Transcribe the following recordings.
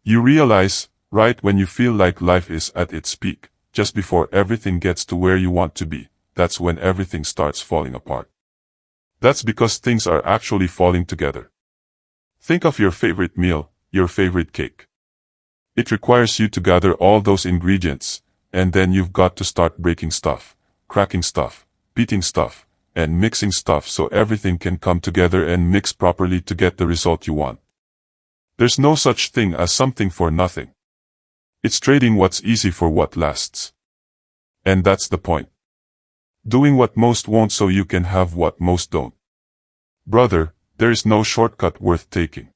You realize, right when you feel like life is at its peak, just before everything gets to where you want to be, that's when everything starts falling apart. That's because things are actually falling together. Think of your favorite meal, your favorite cake. It requires you to gather all those ingredients, and then you've got to start breaking stuff, cracking stuff, beating stuff, and mixing stuff so everything can come together and mix properly to get the result you want. There's no such thing as something for nothing. It's trading what's easy for what lasts. And that's the point. Doing what most won't so you can have what most don't. Brother, there is no shortcut worth taking.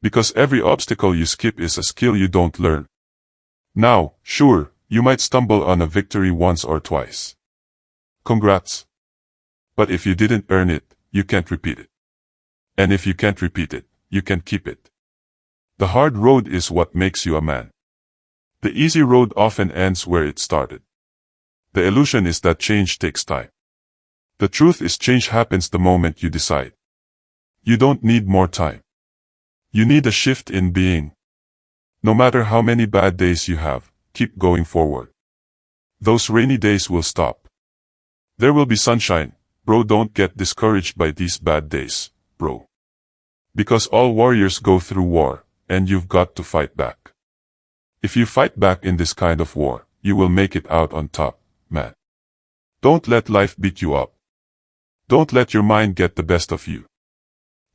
Because every obstacle you skip is a skill you don't learn. Now, sure, you might stumble on a victory once or twice. Congrats. But if you didn't earn it, you can't repeat it. And if you can't repeat it, you can't keep it. The hard road is what makes you a man. The easy road often ends where it started. The illusion is that change takes time. The truth is change happens the moment you decide. You don't need more time. You need a shift in being. No matter how many bad days you have, keep going forward. Those rainy days will stop. There will be sunshine, bro. Don't get discouraged by these bad days, bro. Because all warriors go through war, and you've got to fight back. If you fight back in this kind of war, you will make it out on top, man. Don't let life beat you up. Don't let your mind get the best of you.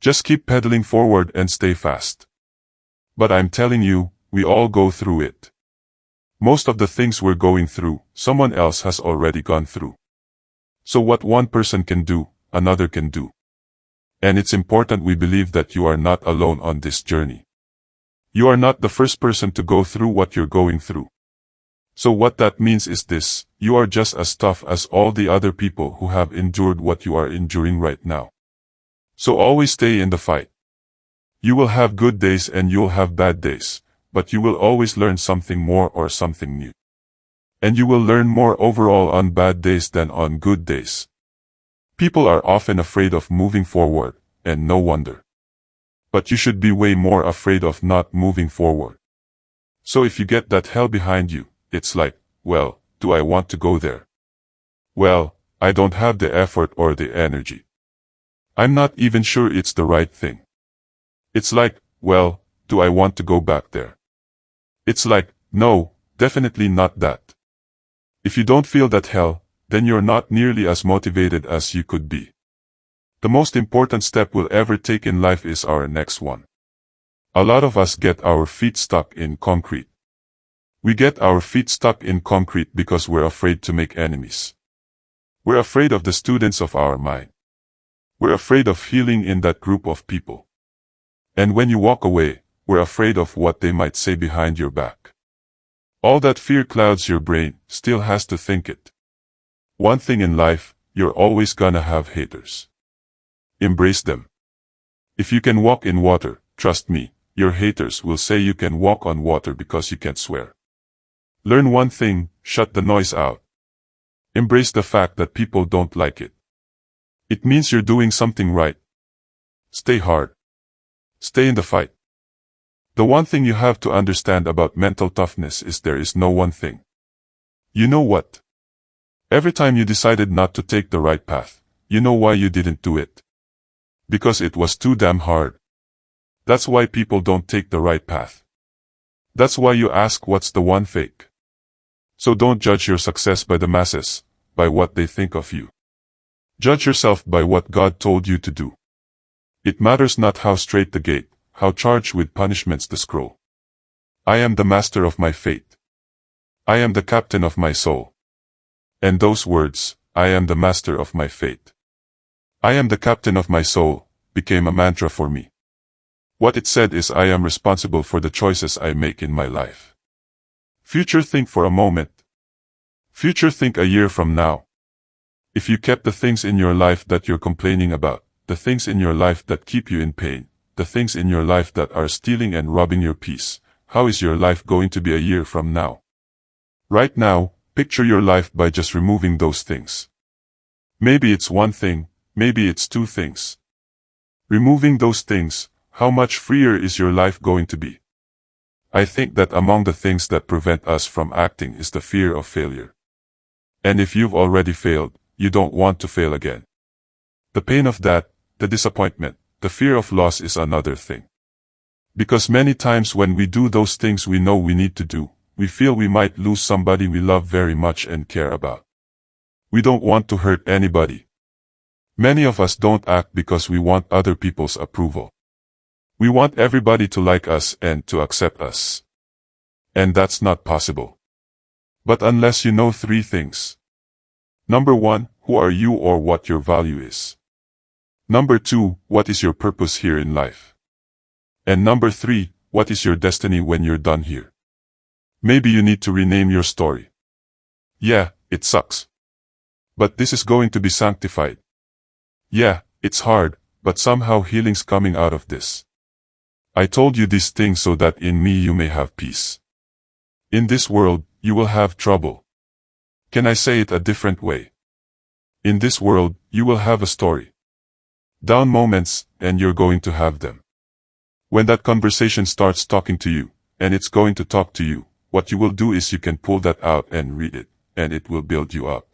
Just keep pedaling forward and stay fast. But I'm telling you, we all go through it. Most of the things we're going through, someone else has already gone through. So what one person can do, another can do. And it's important we believe that you are not alone on this journey. You are not the first person to go through what you're going through. So what that means is this: you are just as tough as all the other people who have endured what you are enduring right now. So always stay in the fight. You will have good days and you'll have bad days, but you will always learn something more or something new. And you will learn more overall on bad days than on good days. People are often afraid of moving forward, and no wonder. But you should be way more afraid of not moving forward. So if you get that hell behind you, it's like, well, do I want to go there? Well, I don't have the effort or the energy. I'm not even sure it's the right thing. It's like, well, do I want to go back there? It's like, no, definitely not that. If you don't feel that hell, then you're not nearly as motivated as you could be. The most important step we'll ever take in life is our next one. A lot of us get our feet stuck in concrete. We get our feet stuck in concrete because we're afraid to make enemies. We're afraid of the students of our mind. We're afraid of healing in that group of people. And when you walk away, we're afraid of what they might say behind your back. All that fear clouds your brain, still has to think it. One thing in life, you're always gonna have haters. Embrace them. If you can walk in water, trust me, your haters will say you can walk on water because you can't swear. Learn one thing: shut the noise out. Embrace the fact that people don't like it. It means you're doing something right. Stay hard. Stay in the fight. The one thing you have to understand about mental toughness is there is no one thing. You know what? Every time you decided not to take the right path, you know why you didn't do it. Because it was too damn hard. That's why people don't take the right path. That's why you ask what's the one fake. So don't judge your success by the masses, by what they think of you. Judge yourself by what God told you to do. It matters not how straight the gate, how charged with punishments the scroll. I am the master of my fate. I am the captain of my soul. And those words, I am the master of my fate, I am the captain of my soul, became a mantra for me. What it said is I am responsible for the choices I make in my life. Future think for a moment. Future think a year from now. If you kept the things in your life that you're complaining about, the things in your life that keep you in pain, the things in your life that are stealing and robbing your peace, how is your life going to be a year from now? Right now, picture your life by just removing those things. Maybe it's one thing, maybe it's two things. Removing those things, how much freer is your life going to be? I think that among the things that prevent us from acting is the fear of failure. And if you've already failed, you don't want to fail again. The pain of that, the disappointment, the fear of loss is another thing. Because many times when we do those things we know we need to do, we feel we might lose somebody we love very much and care about. We don't want to hurt anybody. Many of us don't act because we want other people's approval. We want everybody to like us and to accept us. And that's not possible. But unless you know three things. Number 1, who are you or what your value is. Number 2, what is your purpose here in life? And number 3, what is your destiny when you're done here? Maybe you need to rename your story. Yeah, it sucks. But this is going to be sanctified. Yeah, it's hard, but somehow healing's coming out of this. I told you these things so that in me you may have peace. In this world, you will have trouble. Can I say it a different way? In this world, you will have a story. Down moments, and you're going to have them. When that conversation starts talking to you, and it's going to talk to you, what you will do is you can pull that out and read it, and it will build you up.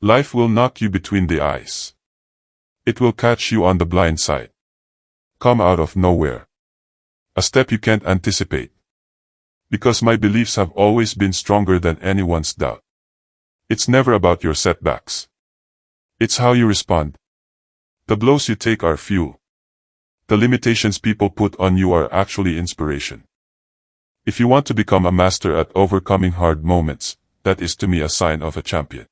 Life will knock you between the eyes. It will catch you on the blind side. Come out of nowhere. A step you can't anticipate. Because my beliefs have always been stronger than anyone's doubt. It's never about your setbacks. It's how you respond. The blows you take are fuel. The limitations people put on you are actually inspiration. If you want to become a master at overcoming hard moments, that is to me a sign of a champion.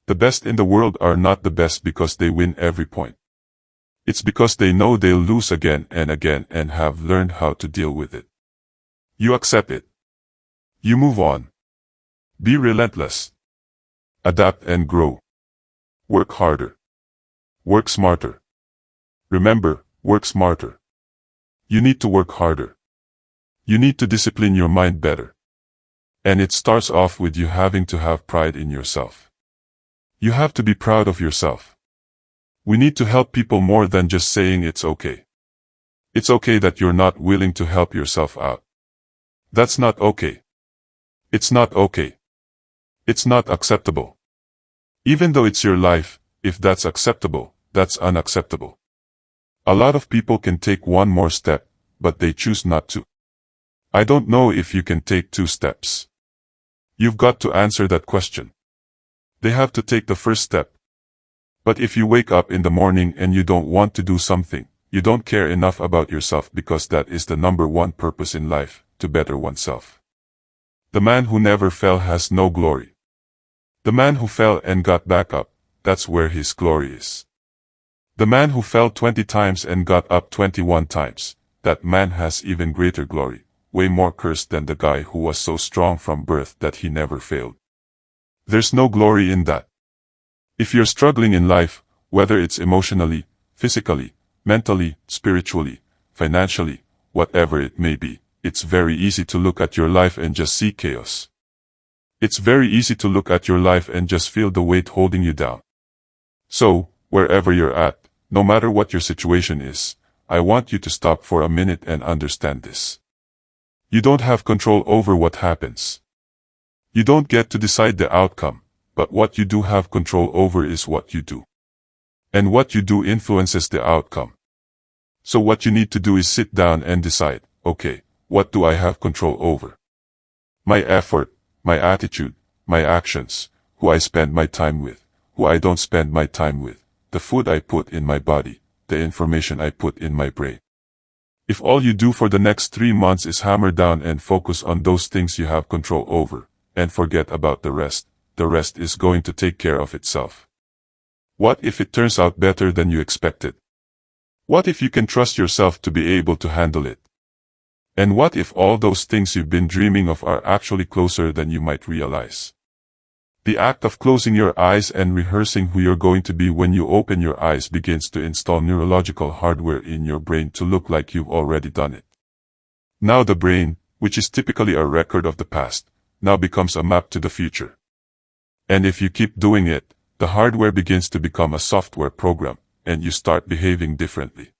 The best in the world are not the best because they win every point. It's because they know they'll lose again and again and have learned how to deal with it. You accept it. You move on. Be relentless. Adapt and grow. Work harder. Work smarter. Remember, work smarter. You need to work harder. You need to discipline your mind better. And it starts off with you having to have pride in yourself. You have to be proud of yourself. We need to help people more than just saying it's okay. It's okay that you're not willing to help yourself out. That's not okay. It's not okay. It's not acceptable. Even though it's your life, if that's acceptable, that's unacceptable. A lot of people can take one more step, but they choose not to. I don't know if you can take 2 steps. You've got to answer that question. They have to take the first step. But if you wake up in the morning and you don't want to do something, you don't care enough about yourself because that is the number 1 purpose in life, to better oneself. The man who never fell has no glory. The man who fell and got back up, that's where his glory is. The man who fell 20 times and got up 21 times, that man has even greater glory, way more cursed than the guy who was so strong from birth that he never failed. There's no glory in that. If you're struggling in life, whether it's emotionally, physically, mentally, spiritually, financially, whatever it may be, it's very easy to look at your life and just see chaos. It's very easy to look at your life and just feel the weight holding you down. So, wherever you're at, no matter what your situation is, I want you to stop for a minute and understand this. You don't have control over what happens. You don't get to decide the outcome. But what you do have control over is what you do. And what you do influences the outcome. So what you need to do is sit down and decide, okay, what do I have control over? My effort, my attitude, my actions, who I spend my time with, who I don't spend my time with, the food I put in my body, the information I put in my brain. If all you do for the next 3 months is hammer down and focus on those things you have control over, and forget about the rest is going to take care of itself. What if it turns out better than you expected? What if you can trust yourself to be able to handle it? And what if all those things you've been dreaming of are actually closer than you might realize? The act of closing your eyes and rehearsing who you're going to be when you open your eyes begins to install neurological hardware in your brain to look like you've already done it. Now the brain, which is typically a record of the past, now becomes a map to the future. And if you keep doing it, the hardware begins to become a software program, and you start behaving differently.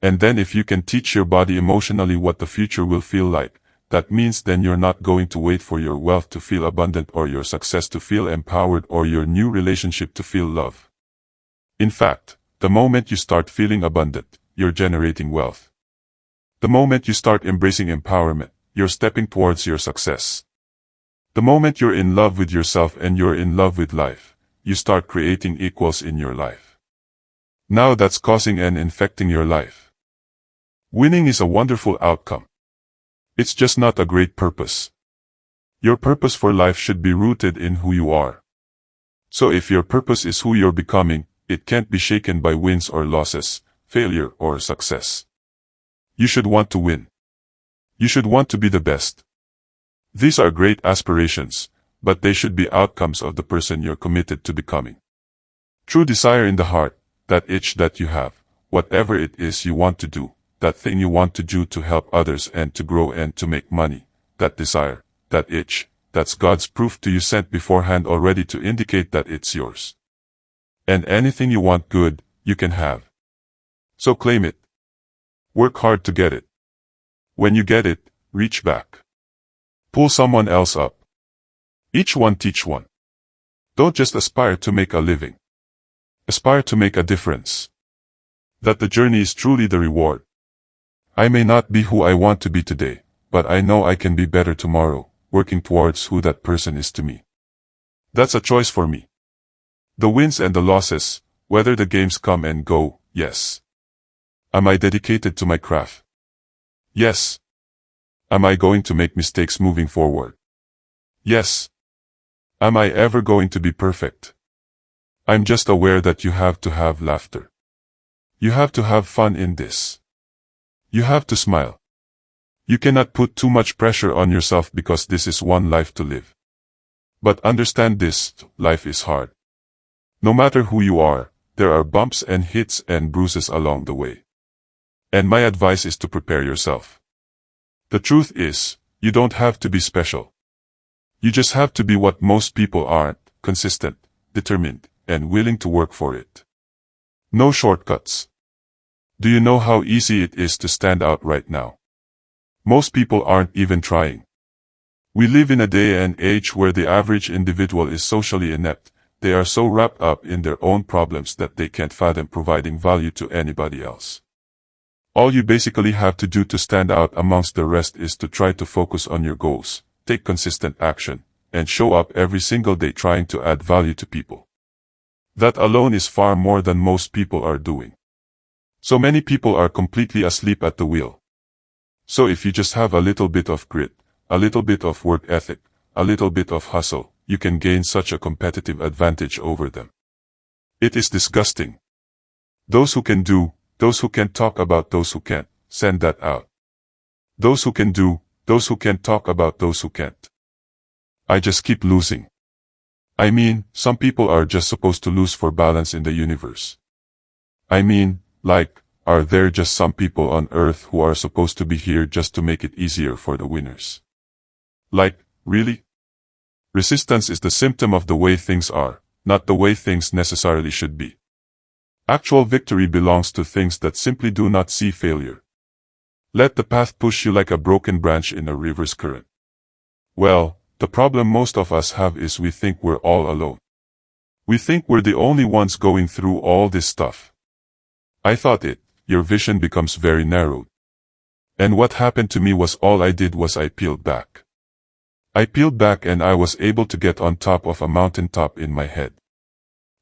And then if you can teach your body emotionally what the future will feel like, that means then you're not going to wait for your wealth to feel abundant or your success to feel empowered or your new relationship to feel love. In fact, the moment you start feeling abundant, you're generating wealth. The moment you start embracing empowerment, you're stepping towards your success. The moment you're in love with yourself and you're in love with life, you start creating equals in your life. Now that's causing and infecting your life. Winning is a wonderful outcome. It's just not a great purpose. Your purpose for life should be rooted in who you are. So if your purpose is who you're becoming, it can't be shaken by wins or losses, failure or success. You should want to win. You should want to be the best. These are great aspirations, but they should be outcomes of the person you're committed to becoming. True desire in the heart, that itch that you have, whatever it is you want to do, that thing you want to do to help others and to grow and to make money, that desire, that itch, that's God's proof to you sent beforehand already to indicate that it's yours. And anything you want good, you can have. So claim it. Work hard to get it. When you get it, reach back. Pull someone else up. Each one teach one. Don't just aspire to make a living. Aspire to make a difference. That the journey is truly the reward. I may not be who I want to be today, but I know I can be better tomorrow, working towards who that person is to me. That's a choice for me. The wins and the losses, whether the games come and go, yes. Am I dedicated to my craft? Yes. Am I going to make mistakes moving forward? Yes. Am I ever going to be perfect? I'm just aware that you have to have laughter. You have to have fun in this. You have to smile. You cannot put too much pressure on yourself because this is one life to live. But understand this, life is hard. No matter who you are, there are bumps and hits and bruises along the way. And my advice is to prepare yourself. The truth is, you don't have to be special. You just have to be what most people aren't, consistent, determined, and willing to work for it. No shortcuts. Do you know how easy it is to stand out right now? Most people aren't even trying. We live in a day and age where the average individual is socially inept. They are so wrapped up in their own problems that they can't fathom providing value to anybody else. All you basically have to do to stand out amongst the rest is to try to focus on your goals, take consistent action, and show up every single day trying to add value to people. That alone is far more than most people are doing. So many people are completely asleep at the wheel. So if you just have a little bit of grit, a little bit of work ethic, a little bit of hustle, you can gain such a competitive advantage over them. It is disgusting. Those who can do, those who can talk about those who can't, send that out. Those who can do, those who can talk about those who can't. I just keep losing. I mean, some people are just supposed to lose for balance in the universe. I mean, like, are there just some people on earth who are supposed to be here just to make it easier for the winners? Like, really? Resistance is the symptom of the way things are, not the way things necessarily should be. Actual victory belongs to things that simply do not see failure. Let the path push you like a broken branch in a river's current. Well, the problem most of us have is we think we're all alone. We think we're the only ones going through all this stuff. I thought your vision becomes very narrowed. And what happened to me was all I did was I peeled back. I peeled back and I was able to get on top of a mountaintop in my head.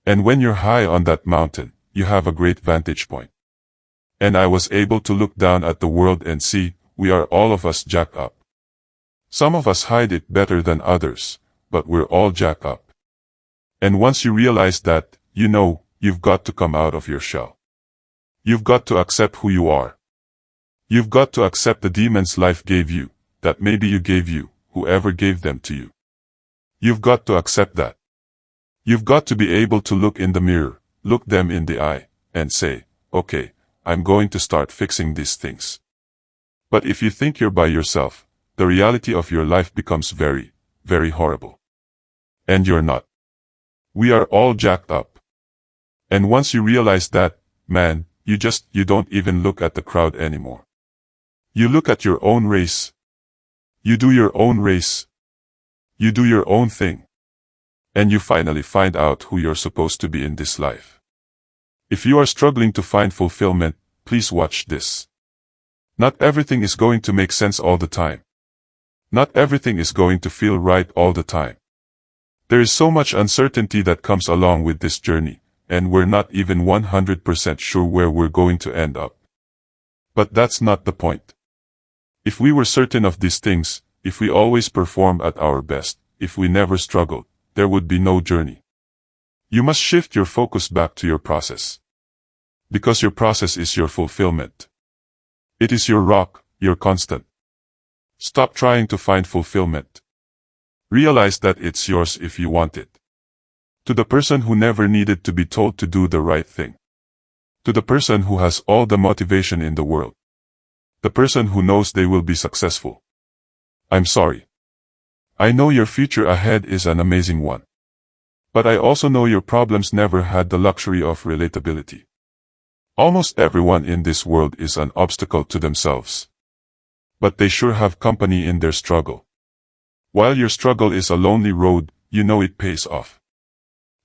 And when you're high on that mountain, you have a great vantage point. And I was able to look down at the world and see, we are all of us jacked up. Some of us hide it better than others, but we're all jacked up. And once you realize that, you know, you've got to come out of your shell. You've got to accept who you are. You've got to accept the demons life gave you, that maybe you gave you, whoever gave them to you. You've got to accept that. You've got to be able to look in the mirror, look them in the eye, and say, okay, I'm going to start fixing these things. But if you think you're by yourself, the reality of your life becomes very, very horrible. And you're not. We are all jacked up. And once you realize that, man, you don't even look at the crowd anymore. You look at your own race. You do your own race. You do your own thing. And you finally find out who you're supposed to be in this life. If you are struggling to find fulfillment, please watch this. Not everything is going to make sense all the time. Not everything is going to feel right all the time. There is so much uncertainty that comes along with this journey, and we're not even 100% sure where we're going to end up. But that's not the point. If we were certain of these things, if we always performed at our best, if we never struggled, there would be no journey. You must shift your focus back to your process. Because your process is your fulfillment. It is your rock, your constant. Stop trying to find fulfillment. Realize that it's yours if you want it. To the person who never needed to be told to do the right thing. To the person who has all the motivation in the world. The person who knows they will be successful. I'm sorry. I know your future ahead is an amazing one. But I also know your problems never had the luxury of relatability. Almost everyone in this world is an obstacle to themselves. But they sure have company in their struggle. While your struggle is a lonely road, you know it pays off.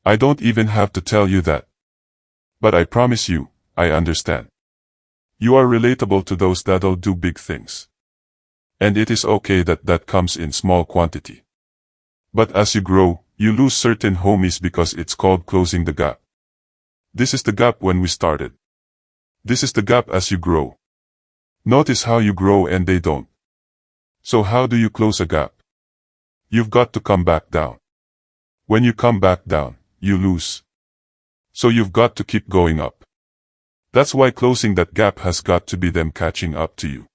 I don't even have to tell you that. But I promise you, I understand. You are relatable to those that'll do big things. And it is okay that comes in small quantity. But as you grow, you lose certain homies because it's called closing the gap. This is the gap when we started. This is the gap as you grow. Notice how you grow and they don't. So how do you close a gap? You've got to come back down. When you come back down, you lose. So you've got to keep going up. That's why closing that gap has got to be them catching up to you.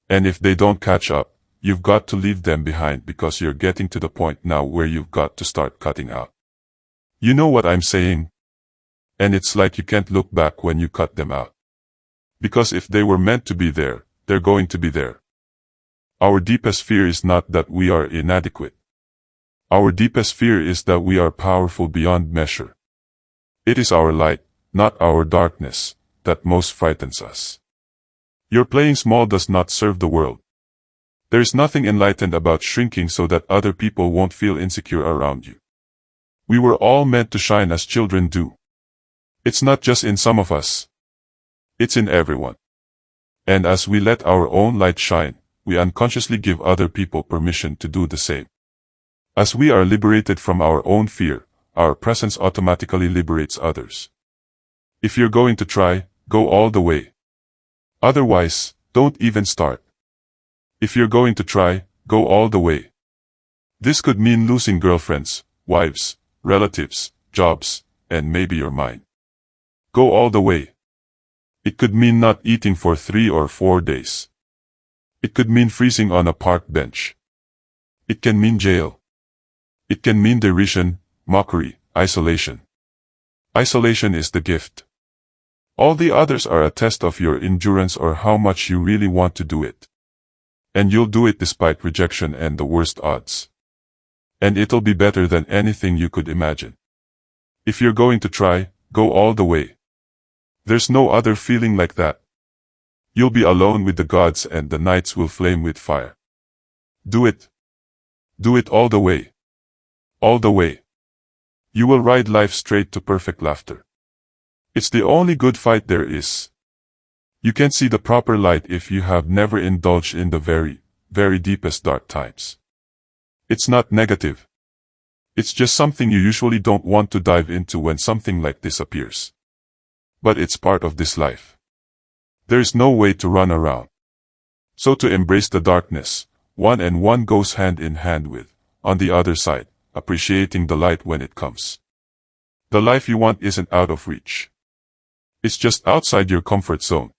And if they don't catch up, you've got to leave them behind because you're getting to the point now where you've got to start cutting out. You know what I'm saying? And it's like you can't look back when you cut them out. Because if they were meant to be there, they're going to be there. Our deepest fear is not that we are inadequate. Our deepest fear is that we are powerful beyond measure. It is our light, not our darkness, that most frightens us. Your playing small does not serve the world. There is nothing enlightened about shrinking so that other people won't feel insecure around you. We were all meant to shine as children do. It's not just in some of us. It's in everyone. And as we let our own light shine, we unconsciously give other people permission to do the same. As we are liberated from our own fear, our presence automatically liberates others. If you're going to try, go all the way. Otherwise, don't even start. If you're going to try, go all the way. This could mean losing girlfriends, wives, relatives, jobs, and maybe your mind. Go all the way. It could mean not eating for 3 or 4 days. It could mean freezing on a park bench. It can mean jail. It can mean derision, mockery, isolation. Isolation is the gift. All the others are a test of your endurance or how much you really want to do it. And you'll do it despite rejection and the worst odds. And it'll be better than anything you could imagine. If you're going to try, go all the way. There's no other feeling like that. You'll be alone with the gods and the nights will flame with fire. Do it. Do it all the way. All the way. You will ride life straight to perfect laughter. It's the only good fight there is. You can't see the proper light if you have never indulged in the very, very deepest dark times. It's not negative. It's just something you usually don't want to dive into when something like this appears. But it's part of this life. There's no way to run around. So to embrace the darkness, one and one goes hand in hand with, on the other side, appreciating the light when it comes. The life you want isn't out of reach. It's just outside your comfort zone.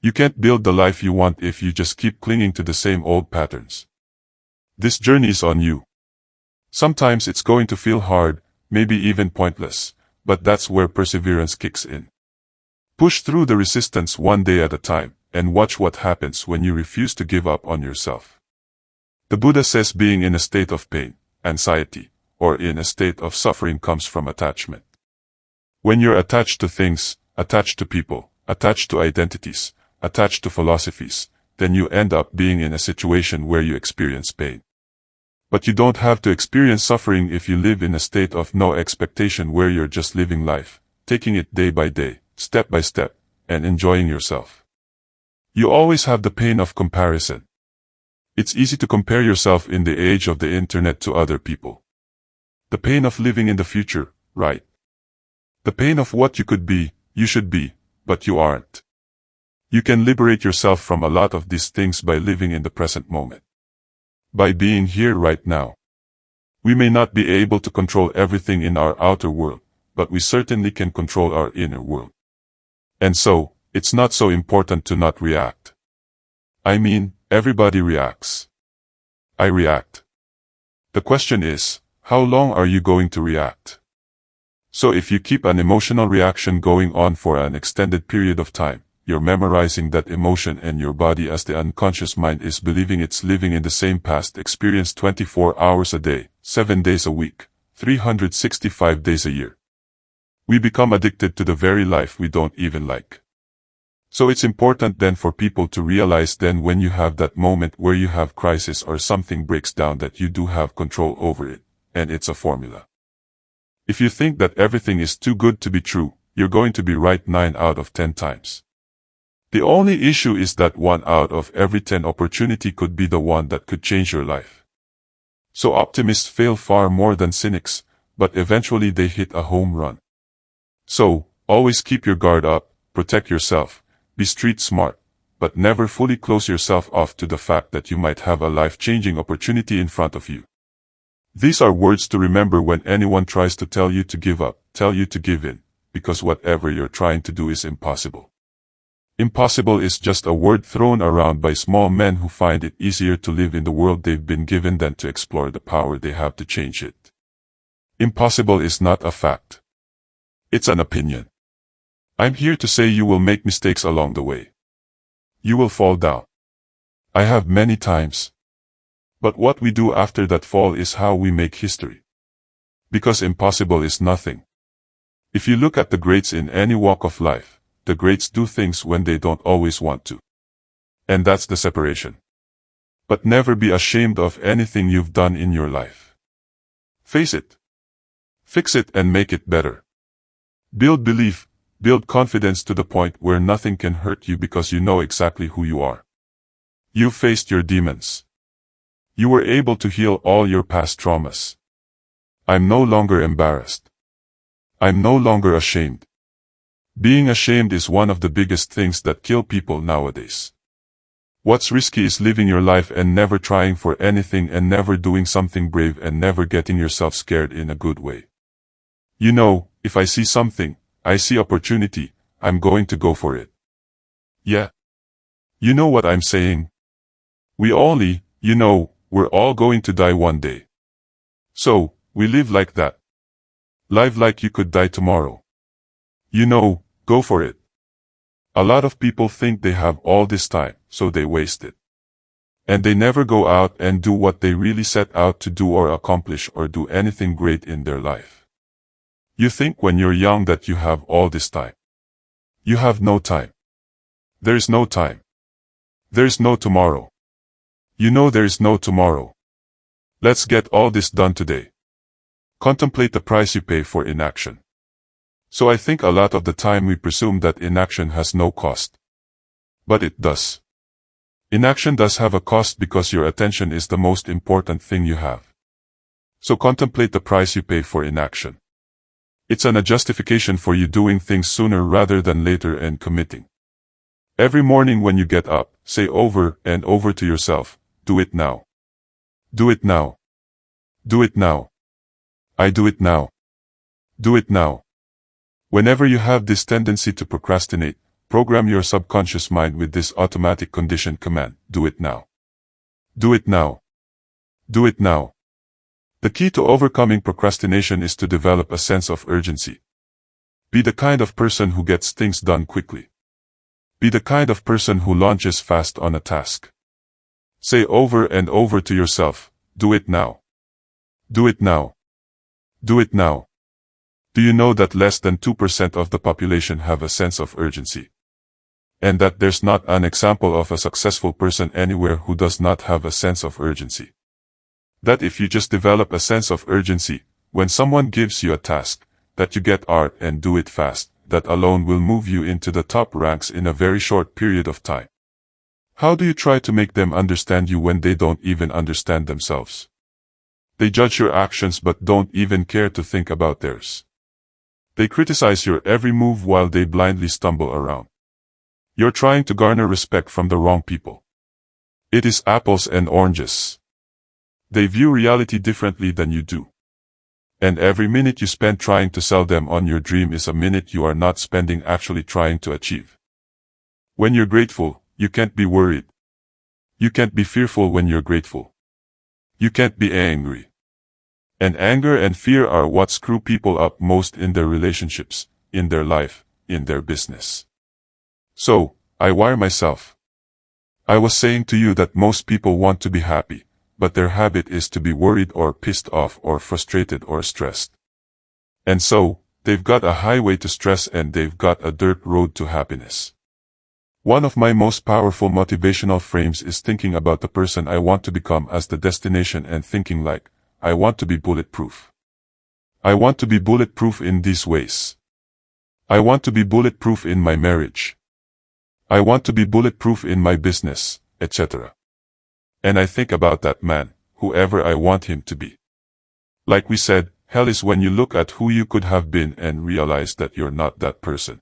You can't build the life you want if you just keep clinging to the same old patterns. This journey is on you. Sometimes it's going to feel hard, maybe even pointless, but that's where perseverance kicks in. Push through the resistance one day at a time, and watch what happens when you refuse to give up on yourself. The Buddha says being in a state of pain, anxiety, or in a state of suffering comes from attachment. When you're attached to things, attached to people, attached to identities, attached to philosophies, then you end up being in a situation where you experience pain. But you don't have to experience suffering if you live in a state of no expectation where you're just living life, taking it day by day, step by step, and enjoying yourself. You always have the pain of comparison. It's easy to compare yourself in the age of the internet to other people. The pain of living in the future, right? The pain of what you could be, you should be, but you aren't. You can liberate yourself from a lot of these things by living in the present moment. By being here right now. We may not be able to control everything in our outer world, but we certainly can control our inner world. And so, it's not so important to not react. I mean, everybody reacts. I react. The question is, how long are you going to react? So if you keep an emotional reaction going on for an extended period of time, you're memorizing that emotion and your body as the unconscious mind is believing it's living in the same past experience 24 hours a day, 7 days a week, 365 days a year. We become addicted to the very life we don't even like. So it's important then for people to realize then when you have that moment where you have crisis or something breaks down that you do have control over it, and it's a formula. If you think that everything is too good to be true, you're going to be right 9 out of 10 times. The only issue is that 1 out of every 10 opportunity could be the one that could change your life. So optimists fail far more than cynics, but eventually they hit a home run. So, always keep your guard up, protect yourself, be street smart, but never fully close yourself off to the fact that you might have a life-changing opportunity in front of you. These are words to remember when anyone tries to tell you to give up, tell you to give in, because whatever you're trying to do is impossible. Impossible is just a word thrown around by small men who find it easier to live in the world they've been given than to explore the power they have to change it. Impossible is not a fact. It's an opinion. I'm here to say you will make mistakes along the way. You will fall down. I have many times. But what we do after that fall is how we make history. Because impossible is nothing. If you look at the greats in any walk of life, the greats do things when they don't always want to. And that's the separation. But never be ashamed of anything you've done in your life. Face it. Fix it and make it better. Build belief, build confidence to the point where nothing can hurt you because you know exactly who you are. You faced your demons. You were able to heal all your past traumas. I'm no longer embarrassed. I'm no longer ashamed. Being ashamed is one of the biggest things that kill people nowadays. What's risky is living your life and never trying for anything and never doing something brave and never getting yourself scared in a good way. You know, if I see something, I see opportunity, I'm going to go for it. Yeah. You know what I'm saying? We're all going to die one day. So, we live like that. Live like you could die tomorrow. Go for it. A lot of people think they have all this time, so they waste it. And they never go out and do what they really set out to do or accomplish or do anything great in their life. You think when you're young that you have all this time. You have no time. There's no time. There's no tomorrow. There is no tomorrow. Let's get all this done today. Contemplate the price you pay for inaction. So I think a lot of the time we presume that inaction has no cost. But it does. Inaction does have a cost because your attention is the most important thing you have. So contemplate the price you pay for inaction. It's a justification for you doing things sooner rather than later and committing. Every morning when you get up, say over and over to yourself, do it now. Do it now. Do it now. I do it now. Do it now. Whenever you have this tendency to procrastinate, program your subconscious mind with this automatic conditioned command, do it now. Do it now. Do it now. The key to overcoming procrastination is to develop a sense of urgency. Be the kind of person who gets things done quickly. Be the kind of person who launches fast on a task. Say over and over to yourself, do it now. Do it now. Do it now. Do you know that less than 2% of the population have a sense of urgency? And that there's not an example of a successful person anywhere who does not have a sense of urgency. That if you just develop a sense of urgency, when someone gives you a task, that you get art and do it fast, that alone will move you into the top ranks in a very short period of time. How do you try to make them understand you when they don't even understand themselves? They judge your actions but don't even care to think about theirs. They criticize your every move while they blindly stumble around. You're trying to garner respect from the wrong people. It is apples and oranges. They view reality differently than you do. And every minute you spend trying to sell them on your dream is a minute you are not spending actually trying to achieve. When you're grateful, you can't be worried. You can't be fearful when you're grateful. You can't be angry. And anger and fear are what screw people up most in their relationships, in their life, in their business. So, I wire myself. I was saying to you that most people want to be happy, but their habit is to be worried or pissed off or frustrated or stressed. And so, they've got a highway to stress and they've got a dirt road to happiness. One of my most powerful motivational frames is thinking about the person I want to become as the destination and thinking like, I want to be bulletproof. I want to be bulletproof in these ways. I want to be bulletproof in my marriage. I want to be bulletproof in my business, etc. And I think about that man, whoever I want him to be. Like we said, hell is when you look at who you could have been and realize that you're not that person.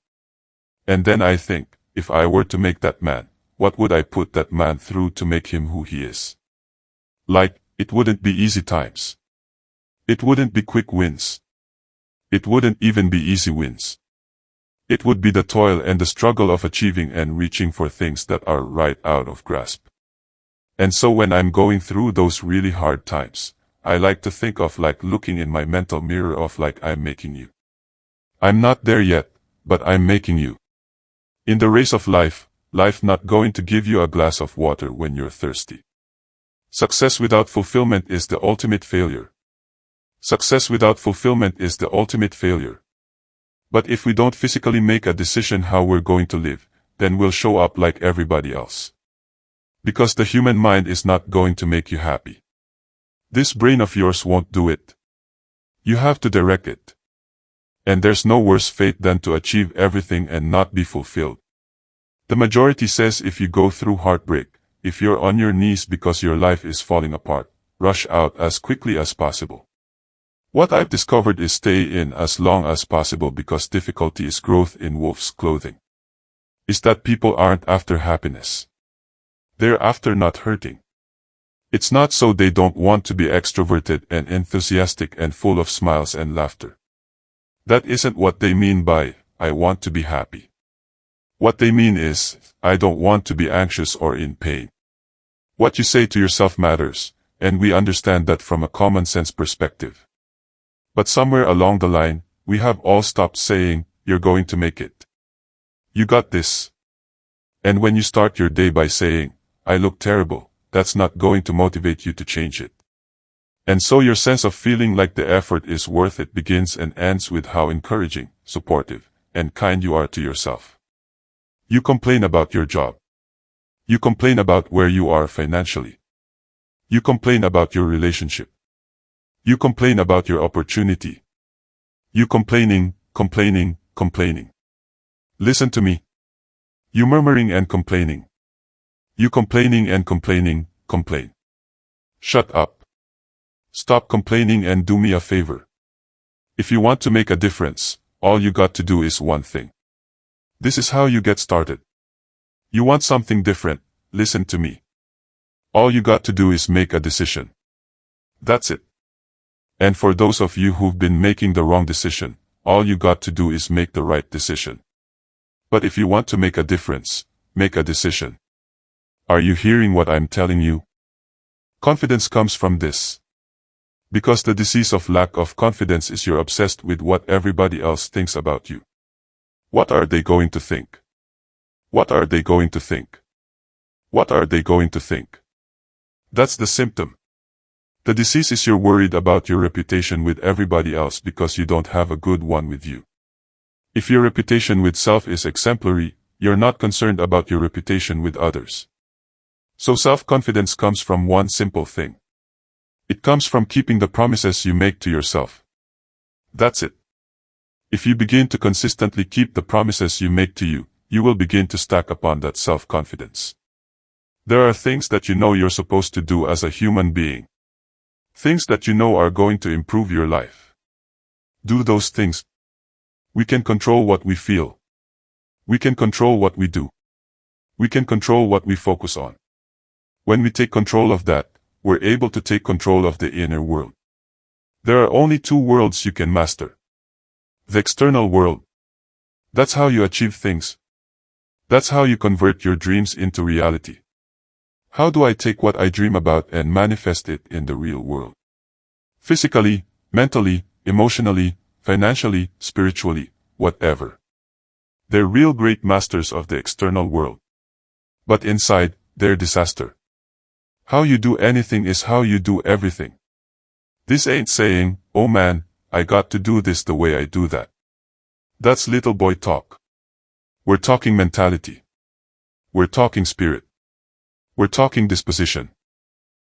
And then I think, if I were to make that man, what would I put that man through to make him who he is? Like, it wouldn't be easy times. It wouldn't be quick wins. It wouldn't even be easy wins. It would be the toil and the struggle of achieving and reaching for things that are right out of grasp. And so when I'm going through those really hard times, I like to think of like looking in my mental mirror of like I'm making you. I'm not there yet, but I'm making you. In the race of life, life not going to give you a glass of water when you're thirsty. Success without fulfillment is the ultimate failure. Success without fulfillment is the ultimate failure. But if we don't physically make a decision how we're going to live, then we'll show up like everybody else. Because the human mind is not going to make you happy. This brain of yours won't do it. You have to direct it. And there's no worse fate than to achieve everything and not be fulfilled. The majority says if you go through heartbreak, if you're on your knees because your life is falling apart, rush out as quickly as possible. What I've discovered is stay in as long as possible because difficulty is growth in wolf's clothing. Is that people aren't after happiness. They're after not hurting. It's not so they don't want to be extroverted and enthusiastic and full of smiles and laughter. That isn't what they mean by, I want to be happy. What they mean is, I don't want to be anxious or in pain. What you say to yourself matters, and we understand that from a common sense perspective. But somewhere along the line, we have all stopped saying, you're going to make it. You got this. And when you start your day by saying, I look terrible, that's not going to motivate you to change it. And so your sense of feeling like the effort is worth it begins and ends with how encouraging, supportive, and kind you are to yourself. You complain about your job. You complain about where you are financially. You complain about your relationship. You complain about your opportunity. You complaining. Listen to me. You murmuring and complaining. You complaining and complain. Shut up. Stop complaining and do me a favor. If you want to make a difference, all you got to do is one thing. This is how you get started. You want something different, listen to me. All you got to do is make a decision. That's it. And for those of you who've been making the wrong decision, all you got to do is make the right decision. But if you want to make a difference, make a decision. Are you hearing what I'm telling you? Confidence comes from this. Because the disease of lack of confidence is you're obsessed with what everybody else thinks about you. What are they going to think? What are they going to think? What are they going to think? That's the symptom. The disease is you're worried about your reputation with everybody else because you don't have a good one with you. If your reputation with self is exemplary, you're not concerned about your reputation with others. So self-confidence comes from one simple thing. It comes from keeping the promises you make to yourself. That's it. If you begin to consistently keep the promises you make to you, you will begin to stack upon that self-confidence. There are things that you know you're supposed to do as a human being. Things that you know are going to improve your life. Do those things. We can control what we feel. We can control what we do. We can control what we focus on. When we take control of that, we're able to take control of the inner world. There are only two worlds you can master. The external world. That's how you achieve things. That's how you convert your dreams into reality. How do I take what I dream about and manifest it in the real world? Physically, mentally, emotionally, financially, spiritually, whatever. They're real great masters of the external world. But inside, they're disaster. How you do anything is how you do everything. This ain't saying, oh man, I got to do this the way I do that. That's little boy talk. We're talking mentality. We're talking spirit. We're talking disposition.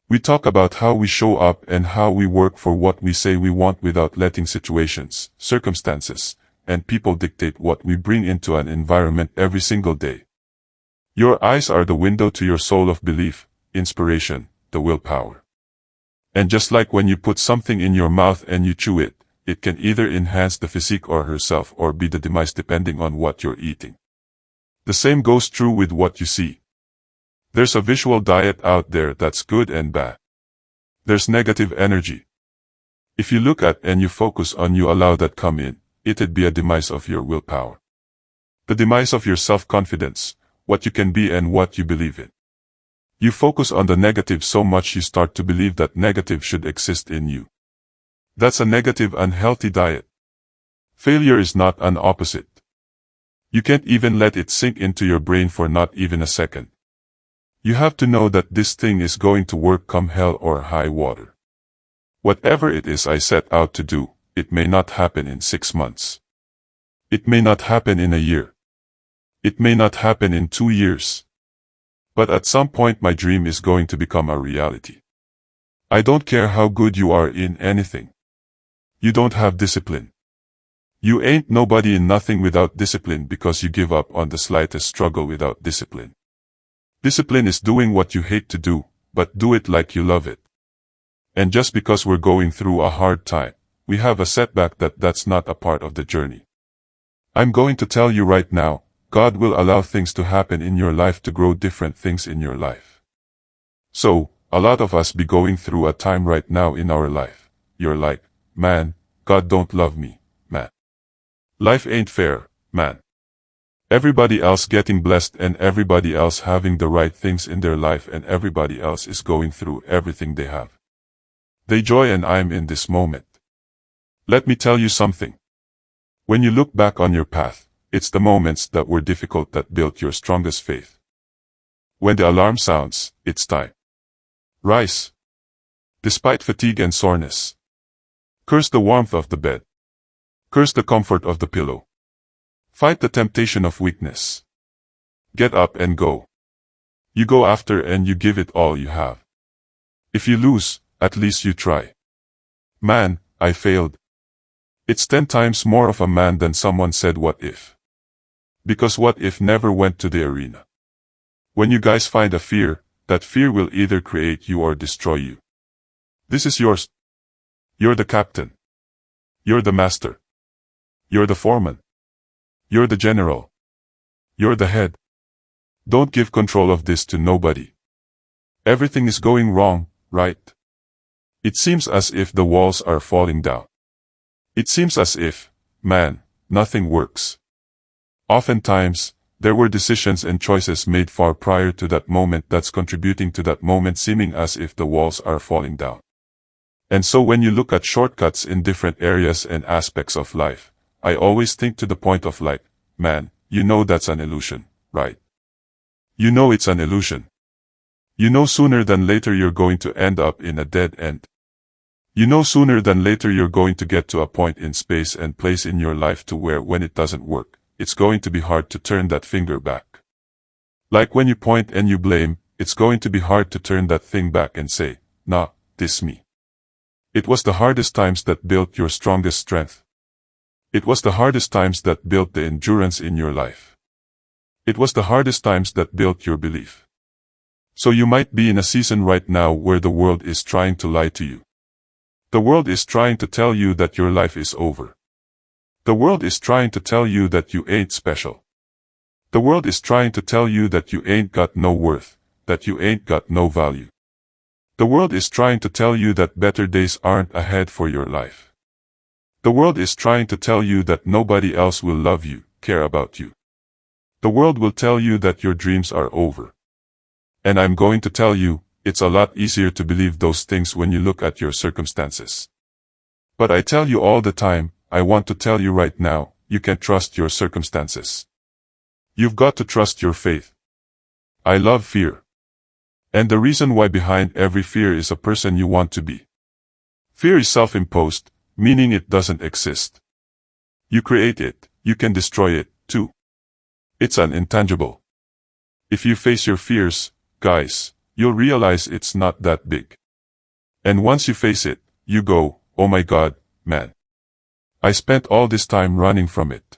We talk about how we show up and how we work for what we say we want without letting situations, circumstances, and people dictate what we bring into an environment every single day. Your eyes are the window to your soul of belief, inspiration, the willpower. And just like when you put something in your mouth and you chew it, it can either enhance the physique or herself or be the demise depending on what you're eating. The same goes true with what you see. There's a visual diet out there that's good and bad. There's negative energy. If you look at and you focus on you allow that come in, it'd be a demise of your willpower. The demise of your self-confidence, what you can be and what you believe in. You focus on the negative so much you start to believe that negative should exist in you. That's a negative, unhealthy diet. Failure is not an opposite. You can't even let it sink into your brain for not even a second. You have to know that this thing is going to work come hell or high water. Whatever it is I set out to do, it may not happen in 6 months. It may not happen in a year. It may not happen in 2 years. But at some point my dream is going to become a reality. I don't care how good you are in anything. You don't have discipline. You ain't nobody in nothing without discipline because you give up on the slightest struggle without discipline. Discipline is doing what you hate to do, but do it like you love it. And just because we're going through a hard time, we have a setback that's not a part of the journey. I'm going to tell you right now, God will allow things to happen in your life to grow different things in your life. So, a lot of us be going through a time right now in our life. You're like, man, God don't love me, man. Life ain't fair, man. Everybody else getting blessed and everybody else having the right things in their life and everybody else is going through everything they have. They joy and I'm in this moment. Let me tell you something. When you look back on your path, it's the moments that were difficult that built your strongest faith. When the alarm sounds, it's time. Rise. Despite fatigue and soreness. Curse the warmth of the bed. Curse the comfort of the pillow. Fight the temptation of weakness. Get up and go. You go after and you give it all you have. If you lose, at least you try. Man, I failed. It's 10 times more of a man than someone said what if. Because what if never went to the arena. When you guys find a fear, that fear will either create you or destroy you. This is yours. You're the captain. You're the master. You're the foreman. You're the general. You're the head. Don't give control of this to nobody. Everything is going wrong, right? It seems as if the walls are falling down. It seems as if, man, nothing works. Oftentimes, there were decisions and choices made far prior to that moment that's contributing to that moment seeming as if the walls are falling down. And so when you look at shortcuts in different areas and aspects of life, I always think to the point of like, man, you know that's an illusion, right? You know it's an illusion. You know sooner than later you're going to end up in a dead end. You know sooner than later you're going to get to a point in space and place in your life to where when it doesn't work, it's going to be hard to turn that finger back. Like when you point and you blame, it's going to be hard to turn that thing back and say, nah, this me. It was the hardest times that built your strongest strength. It was the hardest times that built the endurance in your life. It was the hardest times that built your belief. So you might be in a season right now where the world is trying to lie to you. The world is trying to tell you that your life is over. The world is trying to tell you that you ain't special. The world is trying to tell you that you ain't got no worth, that you ain't got no value. The world is trying to tell you that better days aren't ahead for your life. The world is trying to tell you that nobody else will love you, care about you. The world will tell you that your dreams are over. And I'm going to tell you, it's a lot easier to believe those things when you look at your circumstances. But I tell you all the time, I want to tell you right now, you can't trust your circumstances. You've got to trust your faith. I love fear. And the reason why behind every fear is a person you want to be. Fear is self-imposed, meaning it doesn't exist. You create it, you can destroy it, too. It's an intangible. If you face your fears, guys, you'll realize it's not that big. And once you face it, you go, oh my God, man. I spent all this time running from it.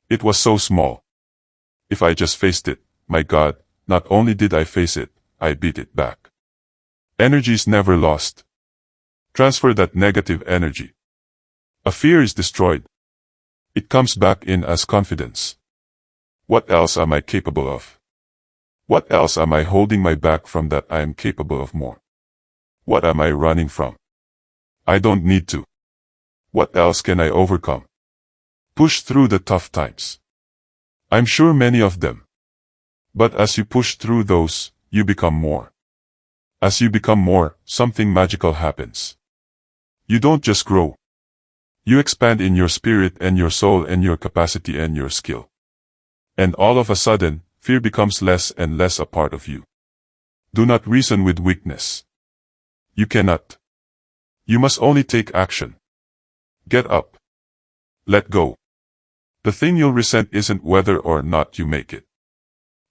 It was so small. If I just faced it, my God, not only did I face it, I beat it back. Energy is never lost. Transfer that negative energy. A fear is destroyed. It comes back in as confidence. What else am I capable of? What else am I holding my back from that I am capable of more? What am I running from? I don't need to. What else can I overcome? Push through the tough times. I'm sure many of them. But as you push through those, you become more. As you become more, something magical happens. You don't just grow. You expand in your spirit and your soul and your capacity and your skill. And all of a sudden, fear becomes less and less a part of you. Do not reason with weakness. You cannot. You must only take action. Get up. Let go. The thing you'll resent isn't whether or not you make it.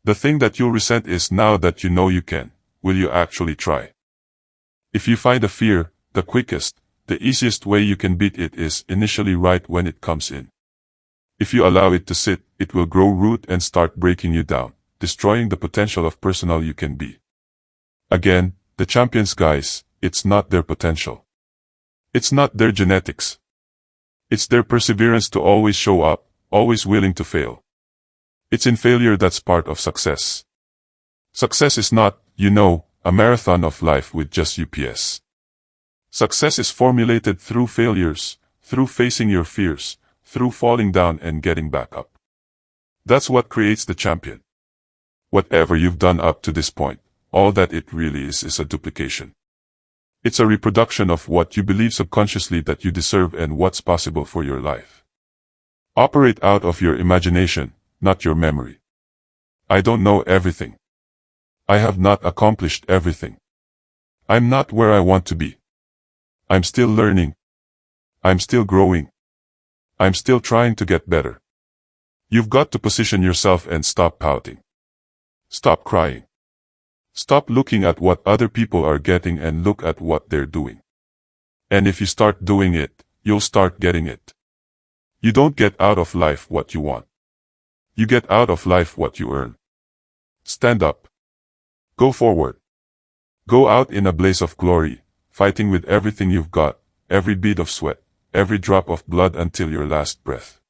The thing that you'll resent is now that you know you can, will you actually try? If you find a fear, the quickest, the easiest way you can beat it is initially right when it comes in. If you allow it to sit, it will grow root and start breaking you down, destroying the potential of personal you can be. Again, the champions guys, it's not their potential. It's not their genetics. It's their perseverance to always show up, always willing to fail. It's in failure that's part of success. Success is not, a marathon of life with just UPS. Success is formulated through failures, through facing your fears, through falling down and getting back up. That's what creates the champion. Whatever you've done up to this point, all that it really is a duplication. It's a reproduction of what you believe subconsciously that you deserve and what's possible for your life. Operate out of your imagination, not your memory. I don't know everything. I have not accomplished everything. I'm not where I want to be. I'm still learning. I'm still growing. I'm still trying to get better. You've got to position yourself and stop pouting. Stop crying. Stop looking at what other people are getting and look at what they're doing. And if you start doing it, you'll start getting it. You don't get out of life what you want. You get out of life what you earn. Stand up. Go forward. Go out in a blaze of glory, fighting with everything you've got, every bead of sweat, every drop of blood until your last breath.